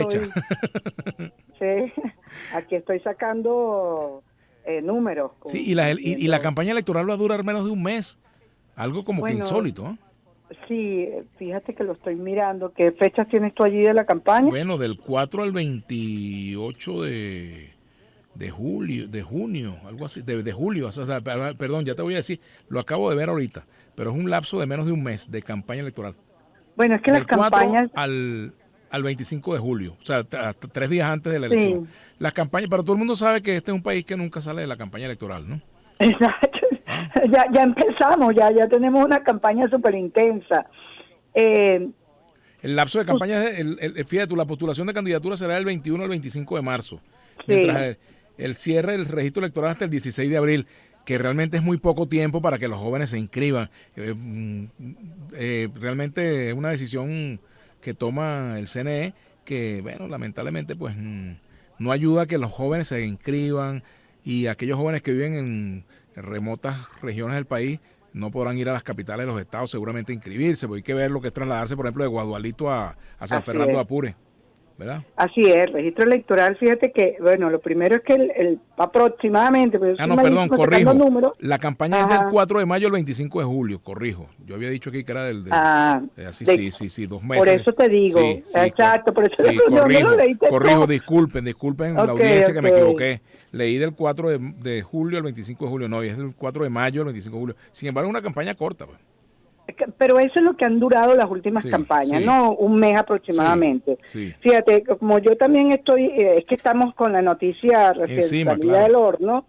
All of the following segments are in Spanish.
Hecha. estoy, sí, aquí estoy sacando números. Sí, y la campaña electoral va a durar menos de un mes. Algo como que Bueno, insólito, ¿eh? sí, fíjate que lo estoy mirando. ¿Qué fechas tienes tú allí de la campaña? Bueno, del 4 al 28 de julio, de junio, algo así, de julio, o sea, perdón, ya te voy a decir, lo acabo de ver ahorita, pero es un lapso de menos de un mes de campaña electoral. Bueno, es que las Del 4 campañas, al 25 de julio, o sea, hasta 3 días antes de la elección. sí, Las campañas, pero todo el mundo sabe que este es un país que nunca sale de la campaña electoral, ¿no? exacto. ¿Ah? Ya empezamos, ya tenemos una campaña súper intensa. Eh, El lapso de us- campaña, fíjate, la postulación de candidatura será del 21 al 25 de marzo, mientras sí, el cierre del registro electoral hasta el 16 de abril, que realmente es muy poco tiempo para que los jóvenes se inscriban. Realmente es una decisión que toma el CNE que, bueno, lamentablemente, pues no ayuda a que los jóvenes se inscriban y aquellos jóvenes que viven en remotas regiones del país no podrán ir a las capitales de los estados seguramente a inscribirse, porque hay que ver lo que es trasladarse, por ejemplo, de Guadualito a San así Fernando de es. Apure, ¿verdad? Así es, el registro electoral, fíjate que, bueno, lo primero es que aproximadamente, pues yo Ah, soy no, perdón, malísimo sacando corrijo. números, La campaña es del ajá, 4 de mayo al 25 de julio, corrijo. Yo había dicho aquí que era ah, así, de, sí, dos por meses. eso te Sí, digo, sí, exacto, por eso le sí, pregunté, ¿dónde lo leíste corrijo, tú? disculpen la Ok, audiencia que ok. me equivoqué. Leí del 4 de julio al 25 de julio, no, y es del 4 de mayo al 25 de julio. Sin embargo, es una campaña corta, pues. Pero eso es lo que han durado las últimas Sí, campañas, sí, ¿no? Un mes sí, aproximadamente. sí. Fíjate, como yo también estoy, es que estamos con la noticia recién Encima, salida claro. del horno,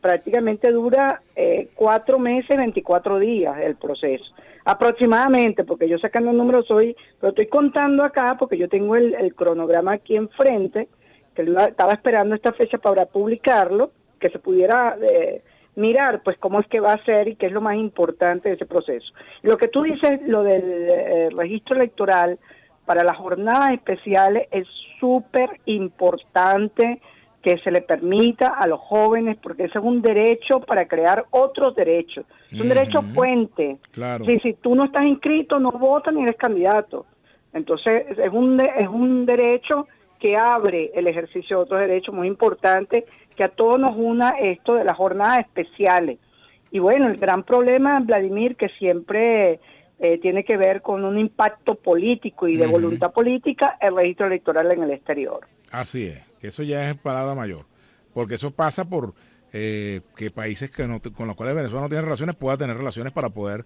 prácticamente dura 4 meses, 24 días el proceso. Aproximadamente, porque yo sacando el número pero estoy contando acá porque yo tengo el cronograma aquí enfrente, que estaba esperando esta fecha para publicarlo, que se pudiera mirar pues cómo es que va a ser y qué es lo más importante de ese proceso. Lo que tú dices, lo del registro electoral para las jornadas especiales es súper importante que se le permita a los jóvenes, porque ese es un derecho para crear otros derechos, es un derecho Ujú, puente. claro. Si tú no estás inscrito, no votas ni eres candidato. Entonces, es un derecho que abre el ejercicio de otros derechos muy importantes, que a todos nos una esto de las jornadas especiales. Y bueno, el gran problema, Vladimir, que siempre tiene que ver con un impacto político y de Ujú. voluntad política, el registro electoral en el exterior. Así es, que eso ya es parada mayor, porque eso pasa por que países que con los cuales Venezuela no tiene relaciones pueda tener relaciones para poder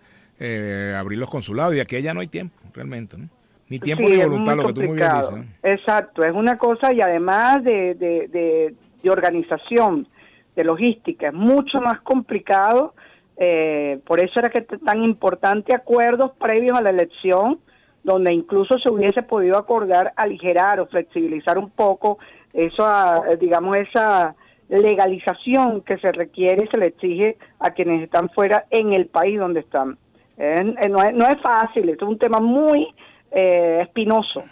abrir los consulados, y aquí ya no hay tiempo, realmente, ¿no? Ni tiempo Sí, ni es voluntad, muy lo que tú muy bien dices, complicado. ¿no? Exacto, es una cosa y además de organización, de logística, es mucho más complicado. Por eso era que tan importante acuerdos previos a la elección, donde incluso se hubiese podido acordar aligerar o flexibilizar un poco eso, digamos, esa legalización que se requiere y se le exige a quienes están fuera en el país donde están. No es fácil, es un tema muy espinoso.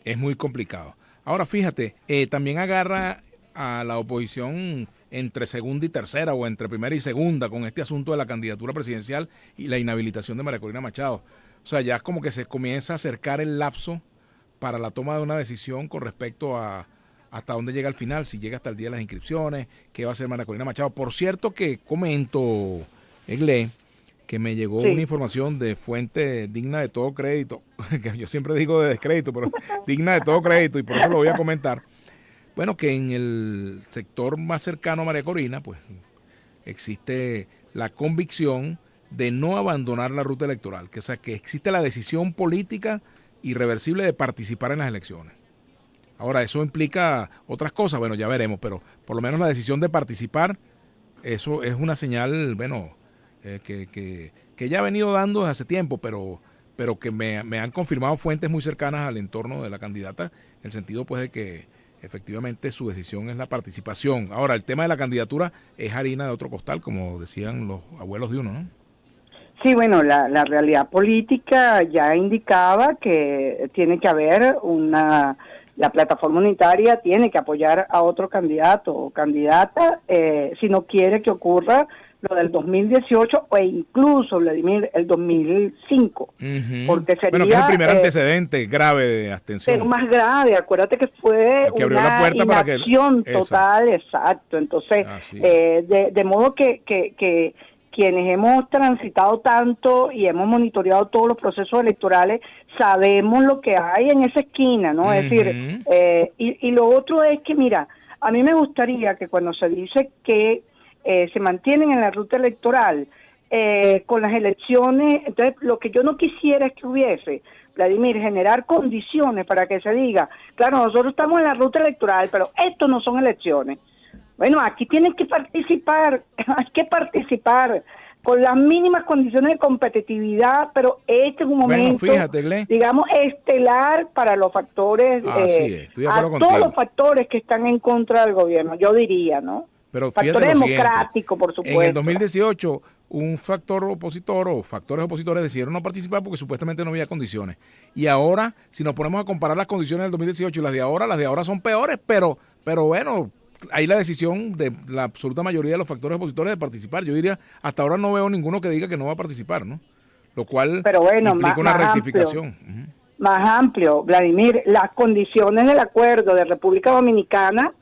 Es muy complicado. Ahora fíjate, también agarra a la oposición entre segunda y tercera o entre primera y segunda con este asunto de la candidatura presidencial y la inhabilitación de María Corina Machado. O sea, ya es como que se comienza a acercar el lapso para la toma de una decisión con respecto a hasta dónde llega al final, si llega hasta el día de las inscripciones, qué va a hacer María Corina Machado. Por cierto que comento, Egle, que me llegó una Sí, información de fuente digna de todo crédito, que yo siempre digo de descrédito, pero digna de todo crédito, y por eso lo voy a comentar. Bueno, que en el sector más cercano a María Corina, pues existe la convicción de no abandonar la ruta electoral, que, o sea, que existe la decisión política irreversible de participar en las elecciones. Ahora, eso implica otras cosas, bueno, ya veremos, pero por lo menos la decisión de participar, eso es una señal, bueno, que ya ha venido dando desde hace tiempo, pero que me han confirmado fuentes muy cercanas al entorno de la candidata, en el sentido pues de que efectivamente su decisión es la participación. Ahora, el tema de la candidatura es harina de otro costal, como decían los abuelos de uno, ¿no? sí, bueno, la realidad política ya indicaba que tiene que haber la plataforma unitaria tiene que apoyar a otro candidato o candidata si no quiere que ocurra lo del 2018 o incluso, Vladimir, el 2005, porque sería... Bueno, que es el primer antecedente grave de abstención. Pero más grave, acuérdate que fue que abrió la puerta inacción total, exacto. Entonces, de modo que quienes hemos transitado tanto y hemos monitoreado todos los procesos electorales, sabemos lo que hay en esa esquina, ¿no? Es decir, y lo otro es que, mira, a mí me gustaría que cuando se dice que se mantienen en la ruta electoral, con las elecciones, entonces lo que yo no quisiera es que hubiese, Vladimir, generar condiciones para que se diga, claro, nosotros estamos en la ruta electoral, pero esto no son elecciones. Bueno, aquí tienen que participar, hay que participar con las mínimas condiciones de competitividad, pero este es un momento, fíjate, digamos, estelar para los factores, estoy de acuerdo contigo. todos los factores que están en contra del gobierno, yo diría, ¿no? Pero factor democrático, por supuesto. En el 2018, un factor opositor o factores opositores decidieron no participar porque supuestamente no había condiciones. Y ahora, si nos ponemos a comparar las condiciones del 2018 y las de ahora son peores, pero bueno, hay la decisión de la absoluta mayoría de los factores opositores de participar. Yo diría, hasta ahora no veo ninguno que diga que no va a participar, ¿no? Lo cual implica una rectificación. Más amplio, Vladimir, las condiciones del acuerdo de República Dominicana,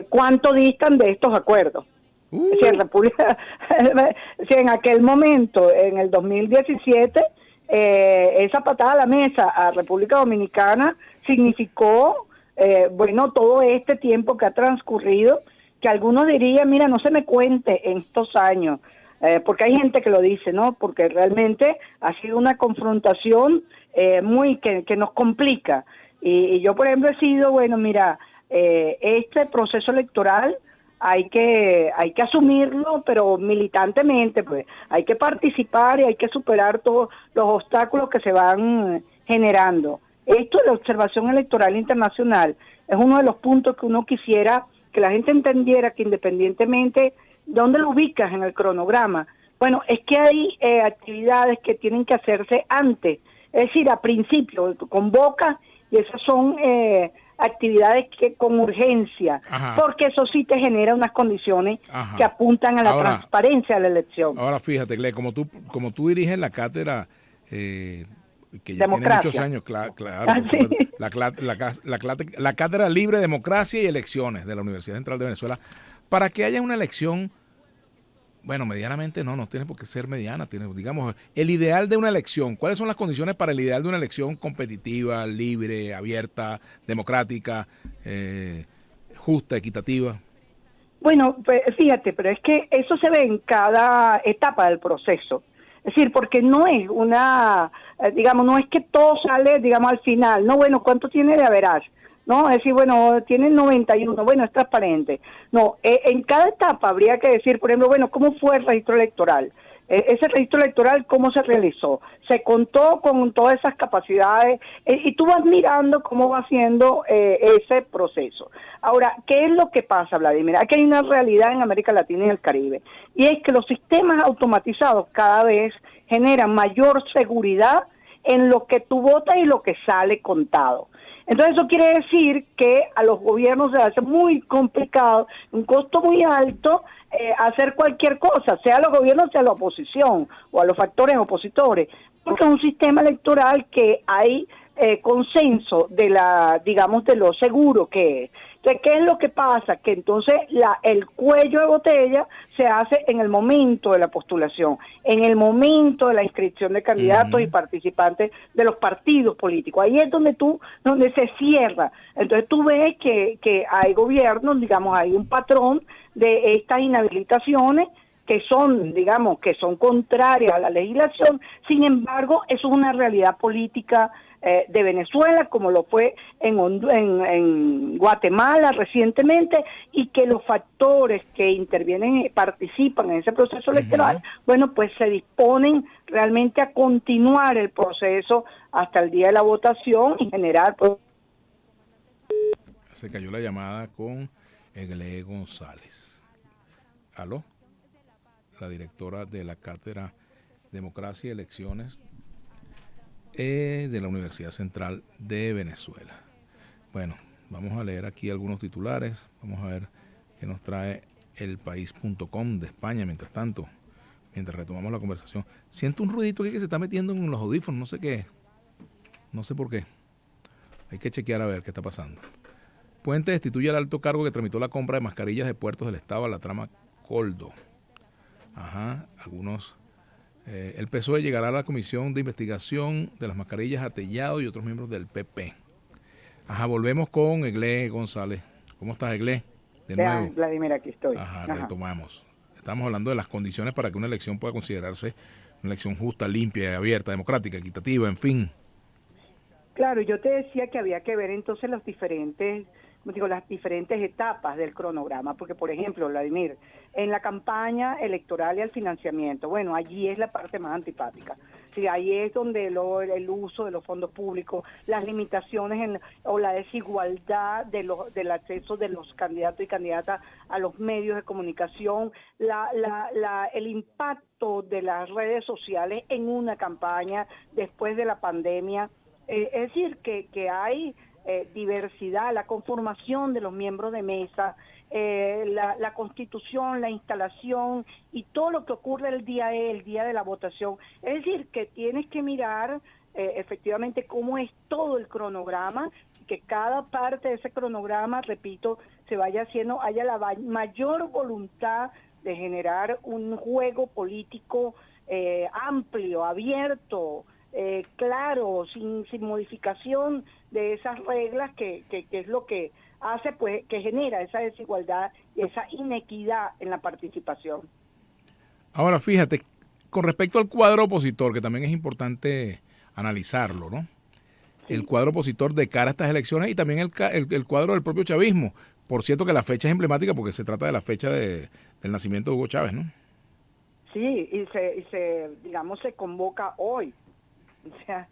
¿cuánto distan de estos acuerdos? Si en aquel momento, en el 2017, esa patada a la mesa a República Dominicana significó, todo este tiempo que ha transcurrido, que algunos dirían, mira, no se me cuente en estos años, porque hay gente que lo dice, ¿no? Porque realmente ha sido una confrontación que nos complica. Y yo, por ejemplo, he sido, este proceso electoral hay que asumirlo, pero militantemente, pues hay que participar y hay que superar todos los obstáculos que se van generando. Esto de la observación electoral internacional es uno de los puntos que uno quisiera que la gente entendiera, que independientemente de dónde lo ubicas en el cronograma, bueno, es que hay actividades que tienen que hacerse antes, es decir, a principio, convocas y esas son actividades que con urgencia, porque eso sí te genera unas condiciones que apuntan a la transparencia de la elección. Ahora fíjate, Gle, como tú diriges la cátedra que ya tiene muchos años, claro, la Cátedra Libre, Democracia y Elecciones de la Universidad Central de Venezuela, para que haya una elección, medianamente no tiene por qué ser mediana, digamos, el ideal de una elección. ¿Cuáles son las condiciones para el ideal de una elección competitiva, libre, abierta, democrática, justa, equitativa? Bueno, pues, fíjate, pero es que eso se ve en cada etapa del proceso. Es decir, porque no es no es que todo sale, al final. No, ¿cuánto tiene de average? No, es decir, tiene 91, es transparente. No, en cada etapa habría que decir, por ejemplo, ¿cómo fue el registro electoral? Ese registro electoral, ¿cómo se realizó? Se contó con todas esas capacidades y tú vas mirando cómo va siendo ese proceso. Ahora, ¿qué es lo que pasa, Vladimir? Aquí hay una realidad en América Latina y el Caribe, y es que los sistemas automatizados cada vez generan mayor seguridad en lo que tú votas y lo que sale contado. Entonces eso quiere decir que a los gobiernos se hace muy complicado, un costo muy alto, hacer cualquier cosa, sea los gobiernos, sea la oposición o a los factores opositores, porque es un sistema electoral que hay consenso de de lo seguro que es. Entonces, ¿qué es lo que pasa? Que entonces el cuello de botella se hace en el momento de la postulación, en el momento de la inscripción de candidatos y participantes de los partidos políticos. Ahí es donde se cierra. Entonces tú ves que hay gobiernos, hay un patrón de estas inhabilitaciones que son contrarias a la legislación. Sin embargo, eso es una realidad política de Venezuela, como lo fue en Guatemala recientemente, y que los factores que intervienen, participan en ese proceso electoral, pues se disponen realmente a continuar el proceso hasta el día de la votación y generar... Se cayó la llamada con Egle González. ¿Aló? La directora de la Cátedra Democracia y Elecciones de la Universidad Central de Venezuela. Bueno, vamos a leer aquí algunos titulares. Vamos a ver qué nos trae elpaís.com de España, mientras tanto, mientras retomamos la conversación. Siento un ruidito aquí que se está metiendo en los audífonos, no sé qué, no sé por qué. Hay que chequear a ver qué está pasando. Puente destituye al alto cargo que tramitó la compra de mascarillas de puertos del Estado a la trama Coldo. Ajá, algunos... el PSOE llegará a la comisión de investigación de las mascarillas a Tellado y otros miembros del PP. Ajá, volvemos con Eglé González. ¿Cómo estás, Eglé? De nuevo. Vladimir, aquí estoy. Ajá, retomamos. Estamos hablando de las condiciones para que una elección pueda considerarse una elección justa, limpia, abierta, democrática, equitativa, en fin. Claro, yo te decía que había que ver entonces las diferentes etapas del cronograma, porque por ejemplo, Vladimir, en la campaña electoral y el financiamiento, bueno, allí es la parte más antipática. Sí, ahí es donde el uso de los fondos públicos, las limitaciones o la desigualdad del acceso de los candidatos y candidatas a los medios de comunicación, el impacto de las redes sociales en una campaña después de la pandemia. Es decir, que hay diversidad, la conformación de los miembros de mesa, la constitución, la instalación y todo lo que ocurre el día de la votación. Es decir, que tienes que mirar efectivamente cómo es todo el cronograma, que cada parte de ese cronograma, repito, se vaya haciendo, haya la mayor voluntad de generar un juego político amplio, abierto, claro, sin modificación de esas reglas que es lo que hace, pues, que genera esa desigualdad y esa inequidad en la participación. Ahora, fíjate, con respecto al cuadro opositor, que también es importante analizarlo, ¿no? Sí. El cuadro opositor de cara a estas elecciones y también el cuadro del propio chavismo. Por cierto que la fecha es emblemática porque se trata de la fecha del nacimiento de Hugo Chávez, ¿no? Sí, y se convoca hoy. O sea,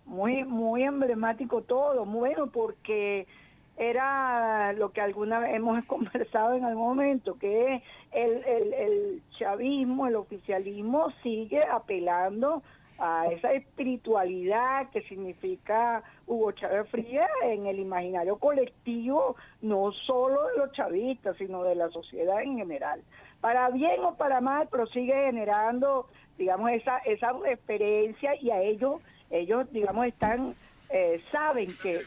muy emblemático todo, bueno, porque era lo que alguna vez hemos conversado en algún momento, que el chavismo, el oficialismo sigue apelando a esa espiritualidad que significa Hugo Chávez Frías en el imaginario colectivo, no solo de los chavistas, sino de la sociedad en general. Para bien o para mal, pero sigue generando, digamos, esa referencia, y a ellos digamos, saben que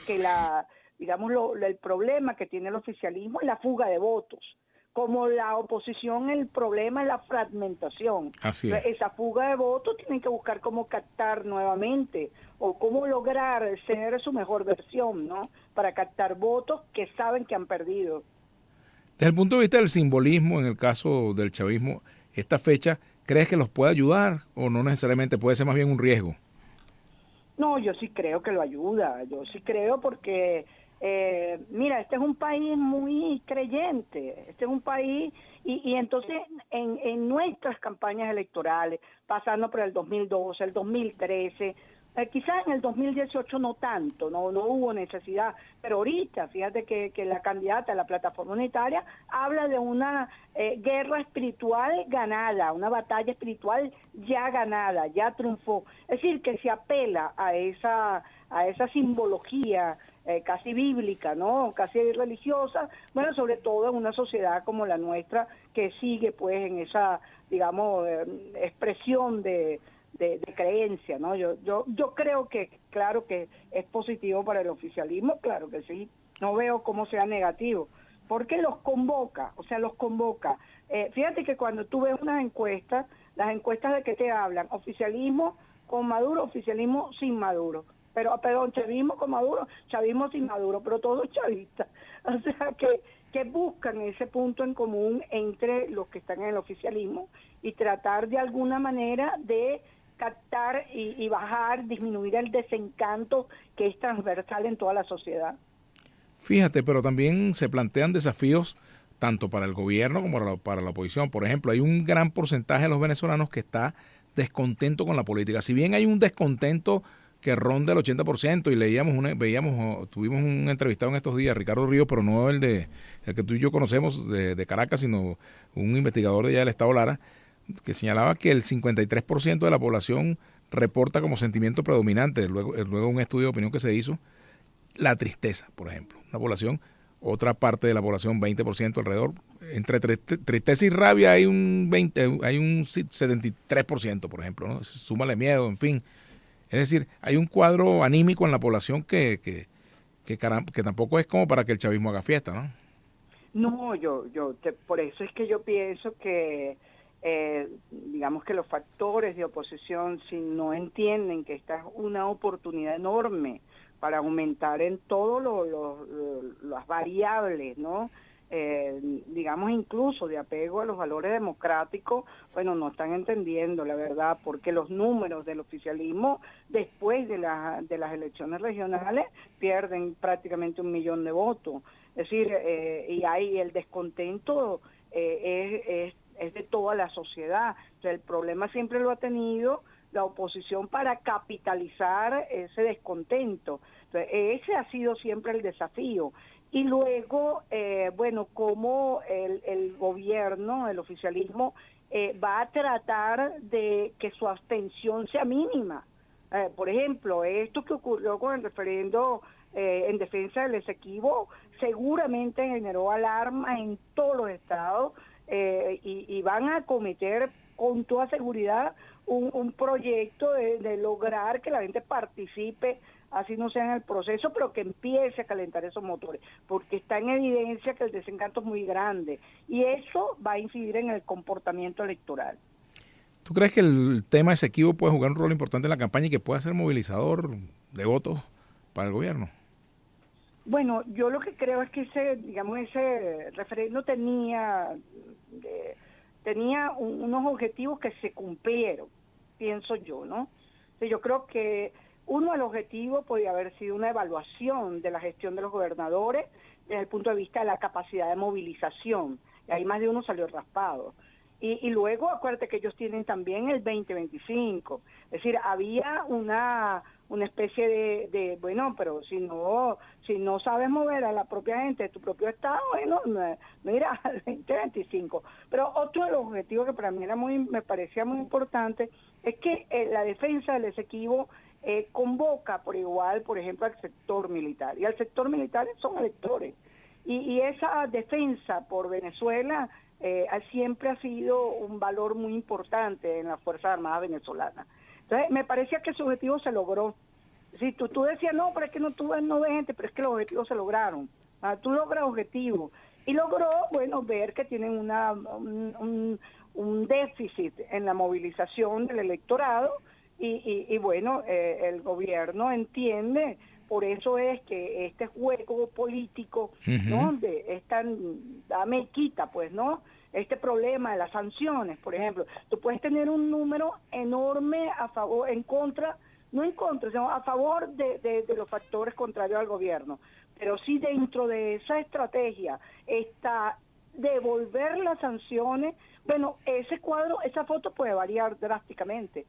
el problema que tiene el oficialismo es la fuga de votos. Como la oposición, el problema es la fragmentación. Así es. Esa fuga de votos tienen que buscar cómo captar nuevamente o cómo lograr ser su mejor versión, ¿no? Para captar votos que saben que han perdido. Desde el punto de vista del simbolismo, en el caso del chavismo, esta fecha, ¿crees que los puede ayudar o no necesariamente puede ser más bien un riesgo? No, yo sí creo que lo ayuda. Yo sí creo porque... mira, este es un país muy creyente, este es un país, y entonces en nuestras campañas electorales, pasando por el 2012, el 2013, quizás en el 2018 no tanto, no hubo necesidad, pero ahorita, fíjate que la candidata, la plataforma unitaria, habla de una guerra espiritual ganada, una batalla espiritual ya ganada, ya triunfó. Es decir, que se apela a esa simbología casi bíblica, ¿no? Casi religiosa, bueno, sobre todo en una sociedad como la nuestra, que sigue pues en esa, digamos, expresión de creencia, ¿no? Yo creo que, claro que es positivo para el oficialismo, claro que sí, no veo cómo sea negativo, porque los convoca. Fíjate que cuando tú ves unas encuestas, las encuestas de qué te hablan, oficialismo con Maduro, oficialismo sin Maduro, perdón, chavismo con Maduro, chavismo sin Maduro, pero todos chavistas. O sea, que buscan ese punto en común entre los que están en el oficialismo y tratar de alguna manera de captar y bajar, disminuir el desencanto que es transversal en toda la sociedad. Fíjate, pero también se plantean desafíos tanto para el gobierno como para la oposición. Por ejemplo, hay un gran porcentaje de los venezolanos que está descontento con la política. Si bien hay un descontento que ronda el 80%, y tuvimos un entrevistado en estos días, Ricardo Ríos, pero no el que tú y yo conocemos de Caracas, sino un investigador de allá del estado Lara, que señalaba que el 53% de la población reporta como sentimiento predominante, luego de un estudio de opinión que se hizo, la tristeza, por ejemplo. Otra parte de la población, 20% alrededor, entre tristeza y rabia hay un 20, hay un 73%, por ejemplo, ¿no? Súmale miedo, en fin. Es decir, hay un cuadro anímico en la población que tampoco es como para que el chavismo haga fiesta, ¿no? No, por eso es que yo pienso que, digamos que los factores de oposición, si no entienden que esta es una oportunidad enorme para aumentar en todas las variables, ¿no? Digamos incluso de apego a los valores democráticos, bueno, no están entendiendo la verdad, porque los números del oficialismo después de las elecciones regionales pierden prácticamente 1 millón de votos. Es decir, y hay el descontento es de toda la sociedad. O sea, el problema siempre lo ha tenido la oposición para capitalizar ese descontento. Entonces, ese ha sido siempre el desafío. Y luego, bueno, cómo el gobierno, el oficialismo, va a tratar de que su abstención sea mínima. Por ejemplo, esto que ocurrió con el referendo en defensa del Esequibo seguramente generó alarma en todos los estados y van a cometer con toda seguridad un proyecto de lograr que la gente participe, así no sea en el proceso, pero que empiece a calentar esos motores, porque está en evidencia que el desencanto es muy grande y eso va a incidir en el comportamiento electoral. ¿Tú crees que el tema Esequibo puede jugar un rol importante en la campaña y que pueda ser movilizador de votos para el gobierno? Bueno, yo lo que creo es que ese referendo tenía unos objetivos que se cumplieron, pienso yo, ¿no? O sea, yo creo que uno de los objetivos podría haber sido una evaluación de la gestión de los gobernadores desde el punto de vista de la capacidad de movilización, y ahí más de uno salió raspado. Y luego acuérdate que ellos tienen también el 2025, es decir, había una especie bueno, pero si no sabes mover a la propia gente de tu propio estado, bueno, mira, al 2025. Pero otro de los objetivos que para mí me parecía muy importante es que la defensa del Esequibo convoca por igual, por ejemplo, al sector militar, y al sector militar son electores, y esa defensa por Venezuela siempre ha sido un valor muy importante en las Fuerzas Armadas venezolanas. Entonces, me parecía que ese objetivo se logró. Si tú decías, no, pero es que no ves gente, pero es que los objetivos se lograron. Tú logras objetivos. Y logró, bueno, ver que tienen un déficit en la movilización del electorado y bueno, el gobierno entiende. Por eso es que este juego político, ¿no? Dame y quita, pues, ¿no? Este problema de las sanciones, por ejemplo. Tú puedes tener un número enorme a favor, no en contra, sino a favor de los factores contrarios al gobierno. Pero si dentro de esa estrategia está devolver las sanciones, bueno, esa foto puede variar drásticamente.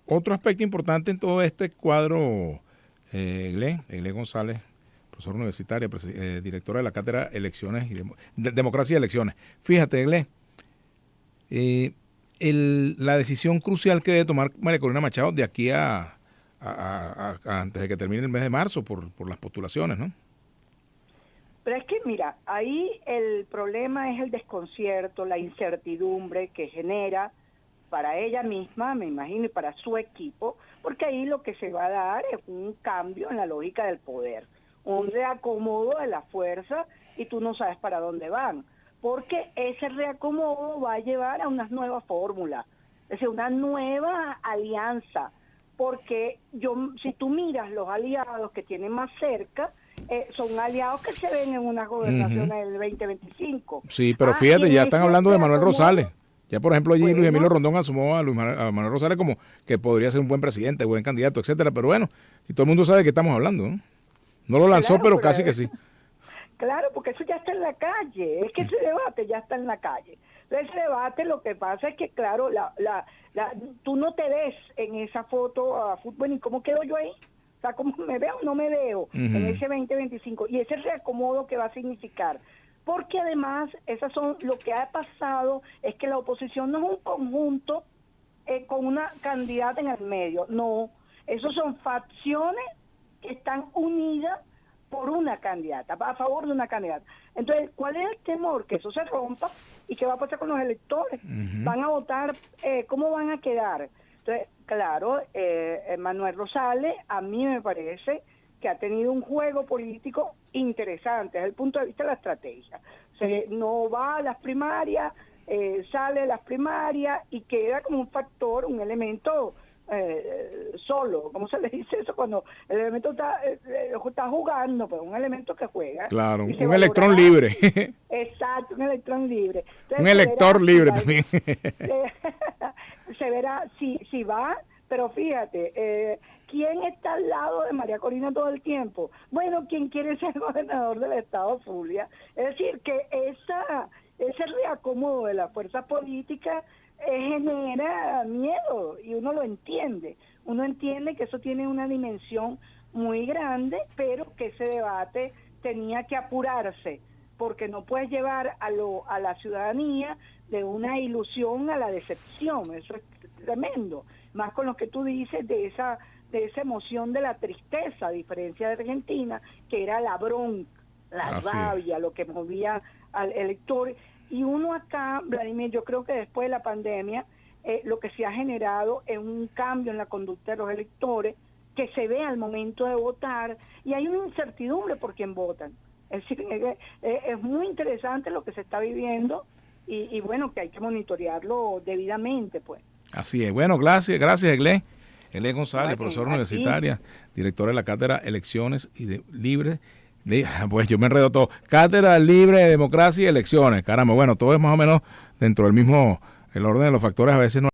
Otro aspecto importante en todo este cuadro, Eglé González, profesora universitaria, directora de la Cátedra Elecciones y Democracia y Elecciones. Fíjate, Eglé, la decisión crucial que debe tomar María Corina Machado de aquí a antes de que termine el mes de marzo por las postulaciones, ¿no? Pero es que, mira, ahí el problema es el desconcierto, la incertidumbre que genera para ella misma, me imagino, y para su equipo, porque ahí lo que se va a dar es un cambio en la lógica del poder, un reacomodo de la fuerza y tú no sabes para dónde van, porque ese reacomodo va a llevar a unas nuevas fórmulas, es decir, una nueva alianza, porque si tú miras los aliados que tienen más cerca, son aliados que se ven en unas gobernaciones del 2025. Sí, pero fíjate, ya están hablando de Manuel Rosales. Ya, por ejemplo, allí bueno, Luis Emilio Rondón asumó a Manuel Rosales como que podría ser un buen presidente, buen candidato, etcétera. Pero bueno, y todo el mundo sabe de qué estamos hablando, ¿no? No lo lanzó, pero casi que sí. Claro, porque eso ya está en la calle. Es que ese debate ya está en la calle. Entonces, ese debate, lo que pasa es que, claro, tú no te ves en esa foto a fútbol, ni cómo quedo yo ahí. O sea, ¿cómo me veo o no me veo en ese 2025? Y ese reacomodo que va a significar. Porque además, lo que ha pasado es que la oposición no es un conjunto con una candidata en el medio. No, esos son facciones que están unidas por una candidata, a favor de una candidata. Entonces, ¿cuál es el temor? Que eso se rompa y qué va a pasar con los electores. Van a votar, ¿cómo van a quedar? Entonces, claro, Manuel Rosales, a mí me parece que ha tenido un juego político interesante desde el punto de vista de la estrategia. No va a las primarias, sale de las primarias y queda como un factor, un elemento solo. ¿Cómo se le dice eso? Cuando el elemento está jugando, pero un elemento que juega. Claro, un electrón libre. Exacto, un electrón libre. Entonces, un elector libre también. Se verá si va, pero fíjate, ¿quién está al lado de María Corina todo el tiempo? Bueno, ¿quién quiere ser gobernador del estado Zulia? Es decir, que ese reacomodo de las fuerzas políticas genera miedo y uno lo entiende. Uno entiende que eso tiene una dimensión muy grande, pero que ese debate tenía que apurarse, porque no puedes llevar a la ciudadanía de una ilusión a la decepción. Eso es tremendo, más con lo que tú dices de esa emoción de la tristeza, a diferencia de Argentina, que era la bronca, la rabia, lo que movía al elector. Y uno acá, Vladimir, yo creo que después de la pandemia, lo que se ha generado es un cambio en la conducta de los electores, que se ve al momento de votar, y hay una incertidumbre por quién votan. Es decir, es muy interesante lo que se está viviendo, y bueno, que hay que monitorearlo debidamente, pues. Así es. Bueno, gracias, Eglé. Eglé González, profesora universitaria, directora de la Cátedra Elecciones y Libres. Pues yo me enredo todo. Cátedra Libre de Democracia y Elecciones. Caramba, bueno, todo es más o menos dentro del mismo, el orden de los factores a veces no